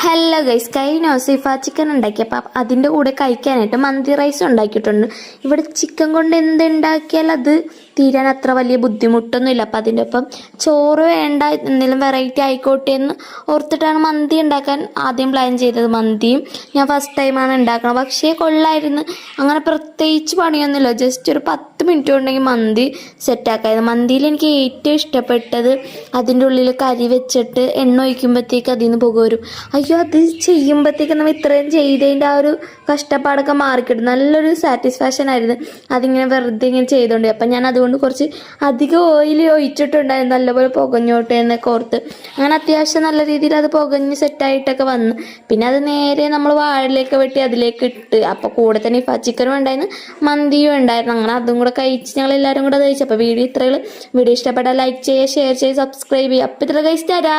Hello guys, കഴിഞ്ഞ സിഫ chicken ഉണ്ടാക്കിയപ്പോൾ അതിൻ്റെ കൂടെ കഴിക്കാനായിട്ട് മന്തി റൈസ് ഉണ്ടാക്കിയിട്ടുണ്ട്. ഇവിടെ ചിക്കൻ കൊണ്ട് എന്തുണ്ടാക്കിയാൽ അത് തീരാൻ അത്ര വലിയ ബുദ്ധിമുട്ടൊന്നുമില്ല. അപ്പം അതിൻ്റെ ഒപ്പം ചോറ് വേണ്ട, എന്തെങ്കിലും വെറൈറ്റി ആയിക്കോട്ടെ എന്ന് ഓർത്തിട്ടാണ് മന്തി ഉണ്ടാക്കാൻ ആദ്യം പ്ലാൻ ചെയ്തത്. മന്തിയും ഞാൻ ഫസ്റ്റ് ടൈമാണ് ഉണ്ടാക്കുന്നത്, പക്ഷേ കൊള്ളായിരുന്നു. അങ്ങനെ പ്രത്യേകിച്ച് പണിയൊന്നുമില്ല, ജസ്റ്റ് ഒരു 10 മിനിറ്റ് കൊണ്ടെങ്കിൽ മന്തി സെറ്റാക്കായിരുന്നു. മന്തിയിൽ എനിക്ക് ഏറ്റവും ഇഷ്ടപ്പെട്ടത് അതിൻ്റെ ഉള്ളിൽ കരി വെച്ചിട്ട് എണ്ണ ഒഴിക്കുമ്പോഴത്തേക്ക് അതിൽ നിന്ന് പുക വരും. അയ്യോ, അത് ചെയ്യുമ്പോഴത്തേക്ക് നമ്മൾ ഇത്രയും ചെയ്തതിൻ്റെ ആ ഒരു കഷ്ടപ്പാടൊക്കെ മാറിക്കിട്ടും. നല്ലൊരു സാറ്റിസ്ഫാക്ഷൻ ആയിരുന്നു അതിങ്ങനെ വെറുതെ ഇങ്ങനെ ചെയ്തുകൊണ്ട്. അപ്പം ഞാൻ അതുകൊണ്ട് കുറച്ച് അധികം ഓയിൽ ഒഴിച്ചിട്ടുണ്ടായിരുന്നു, നല്ലപോലെ പുകഞ്ഞോട്ടെ എന്നൊക്കെ ഓർത്ത്. അങ്ങനെ അത്യാവശ്യം നല്ല രീതിയിൽ അത് പുകഞ്ഞ് സെറ്റായിട്ടൊക്കെ വന്നു. പിന്നെ അത് നേരെ നമ്മൾ വാഴയിലേക്ക് വെട്ടി അതിലേക്ക് ഇട്ട്, അപ്പോൾ കൂടെ തന്നെ ഈ ചിക്കനും ഉണ്ടായിരുന്നു, മന്തിയും ഉണ്ടായിരുന്നു. അങ്ങനെ അതും കൂടെ കഴിച്ച് ഞങ്ങൾ എല്ലാവരും കൂടെ കഴിച്ചു. അപ്പോൾ വീഡിയോ ഇത്രയുള്ളൂ. വീഡിയോ ഇഷ്ടപ്പെട്ടാൽ ലൈക്ക് ചെയ്യുക, ഷെയർ ചെയ്യുക, സബ്സ്ക്രൈബ് ചെയ്യുക. അപ്പോൾ ഇത്ര കഴിച്ചിട്ടാരാ.